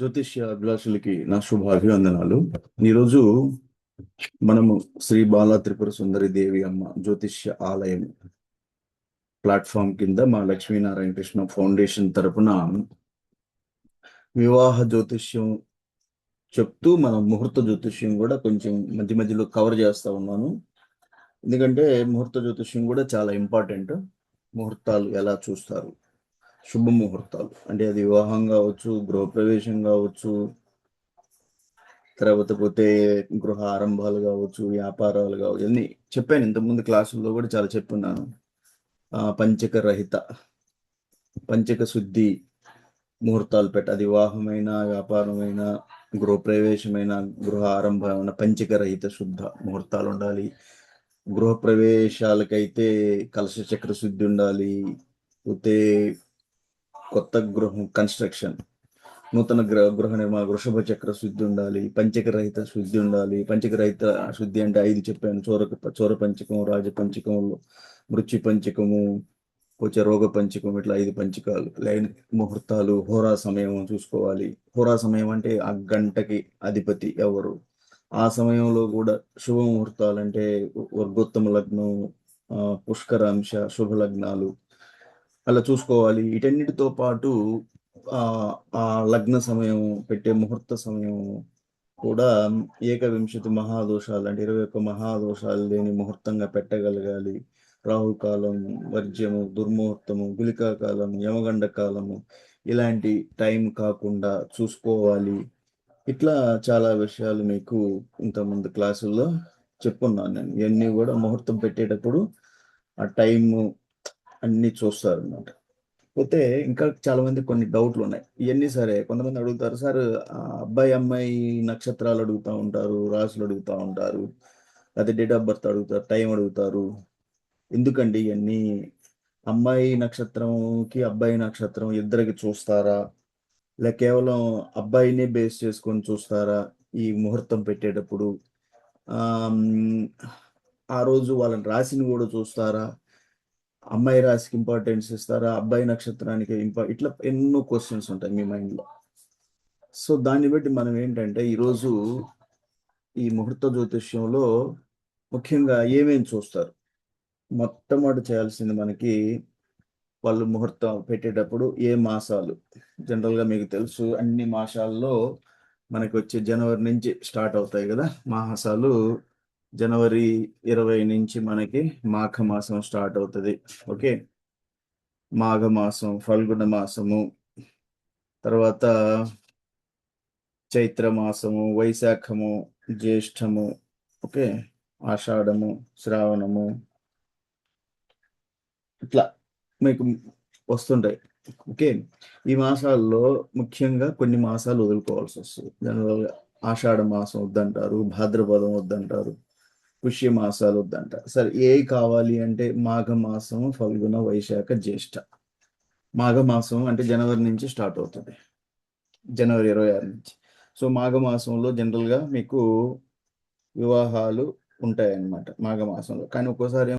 జ్యోతిష్య అభిలాషులకి నా శుభాభివందనాలు. ఈరోజు మనము శ్రీ బాలా త్రిపుర సుందరి దేవి అమ్మ జ్యోతిష్య ఆలయం ప్లాట్ఫామ్ కింద మా లక్ష్మీనారాయణ కృష్ణ ఫౌండేషన్ తరపున వివాహ జ్యోతిష్యం చెప్తూ మనం ముహూర్త జ్యోతిష్యం కూడా కొంచెం మధ్య మధ్యలో కవర్ చేస్తా ఉన్నాను. ఎందుకంటే ముహూర్త జ్యోతిష్యం కూడా చాలా ఇంపార్టెంట్. ముహూర్తాలు ఎలా చూస్తారు, శుభ ముహూర్తాలు అంటే అది వివాహం కావచ్చు, గృహప్రవేశం కావచ్చు, తర్వాత పోతే గృహ ఆరంభాలు కావచ్చు, వ్యాపారాలు కావచ్చు, అన్ని చెప్పాను. ఇంతకుముందు క్లాసుల్లో కూడా చాలా చెప్పున్నాను. పంచక రహిత, పంచక శుద్ధి ముహూర్తాలు అది వివాహమైన, వ్యాపారమైన, గృహప్రవేశమైన, గృహ ఆరంభమైన పంచక రహిత శుద్ధ ముహూర్తాలు ఉండాలి. గృహ ప్రవేశాలకైతే కలశ చక్ర శుద్ధి ఉండాలి. పోతే కొత్త గృహం కన్స్ట్రక్షన్, నూతన గృహ నిర్మాణ వృషభ చక్ర శుద్ధి ఉండాలి. పంచక రహిత శుద్ధి ఉండాలి. పంచక రహిత శుద్ధి అంటే 5 చెప్పాను. చోర పంచకం, రాజ పంచకము, మృత్యు పంచకము, వచ్చే రోగ పంచకం, ఇట్లా 5 పంచకాలు. లైన్ ముహూర్తాలు, హోరా సమయం చూసుకోవాలి. హోరా సమయం అంటే ఆ గంటకి అధిపతి ఎవరు, ఆ సమయంలో కూడా శుభ ముహూర్తాలు అంటే వర్గోత్తమ లగ్నం, పుష్కరాంశ, శుభ లగ్నాలు అలా చూసుకోవాలి. వీటన్నిటితో పాటు ఆ ఆ లగ్న సమయం, పెట్టే ముహూర్త సమయం కూడా ఏకవింశతి మహాదోషాలు అంటే 21 మహాదోషాలు లేని ముహూర్తంగా పెట్టగలగాలి. రాహుకాలం, వర్జ్యము, దుర్ముహూర్తము, గుళికా కాలం, యమగండ కాలము ఇలాంటి టైం కాకుండా చూసుకోవాలి. ఇట్లా చాలా విషయాలు మీకు ఇంతకుముందు క్లాసుల్లో చెప్పున్నాను నేను. ఇవన్నీ కూడా ముహూర్తం పెట్టేటప్పుడు ఆ టైము అన్నీ చూస్తారు అన్నమాట. పోతే ఇంకా చాలా మంది కొన్ని డౌట్లు ఉన్నాయి. ఇవన్నీ సరే, కొంతమంది అడుగుతారు, సార్ అబ్బాయి అమ్మాయి నక్షత్రాలు అడుగుతూ ఉంటారు, రాసులు అడుగుతూ ఉంటారు, అదే డేట్ ఆఫ్ బర్త్ అడుగుతారు, టైం అడుగుతారు. ఎందుకండి ఇవన్నీ? అమ్మాయి నక్షత్రంకి అబ్బాయి నక్షత్రం ఇద్దరికి చూస్తారా, లేక కేవలం అబ్బాయినే బేస్ చేసుకొని చూస్తారా ఈ ముహూర్తం పెట్టేటప్పుడు? ఆ రోజు వాళ్ళని రాశిని కూడా చూస్తారా? అమ్మాయి రాశికి ఇంపార్టెన్స్ ఇస్తారా, అబ్బాయి నక్షత్రానికి ఇట్లా ఎన్నో క్వశ్చన్స్ ఉంటాయి మీ మైండ్లో. సో దాన్ని బట్టి మనం ఏంటంటే ఈరోజు ఈ ముహూర్త జ్యోతిష్యంలో ముఖ్యంగా ఏమేమి చూస్తారు, మొట్టమొదటి చేయాల్సింది మనకి, వాళ్ళు ముహూర్తం పెట్టేటప్పుడు ఏ మాసాలు. జనరల్గా మీకు తెలుసు, అన్ని మాసాల్లో మనకి వచ్చే జనవరి నుంచి స్టార్ట్ అవుతాయి కదా మాసాలు. జనవరి 20 నుంచి మనకి మాఘ మాసం స్టార్ట్ అవుతుంది. ఓకే, మాఘమాసం, ఫల్గుణ మాసము, తర్వాత చైత్ర మాసము, వైశాఖము, జ్యేష్ఠము, ఓకే, ఆషాఢము, శ్రావణము, ఇట్లా మీకు వస్తుంటాయి. ఓకే, ఈ మాసాల్లో ముఖ్యంగా కొన్ని మాసాలు వదులుకోవాల్సి వస్తుంది. జనరల్గా ఆషాఢ మాసం వద్దంటారు, భాద్రపదం వద్దంటారు, పుష్య మాసాలు వద్దంటారు. సరే, ఏ కావాలి అంటే మాఘమాసం, ఫల్గుణ, వైశాఖ, జ్యేష్ఠ. మాఘమాసం అంటే జనవరి నుంచి స్టార్ట్ అవుతుంది, జనవరి 26 నుంచి. సో మాఘమాసంలో జనరల్గా మీకు వివాహాలు ఉంటాయన్నమాట మాఘమాసంలో. కానీ ఒక్కోసారి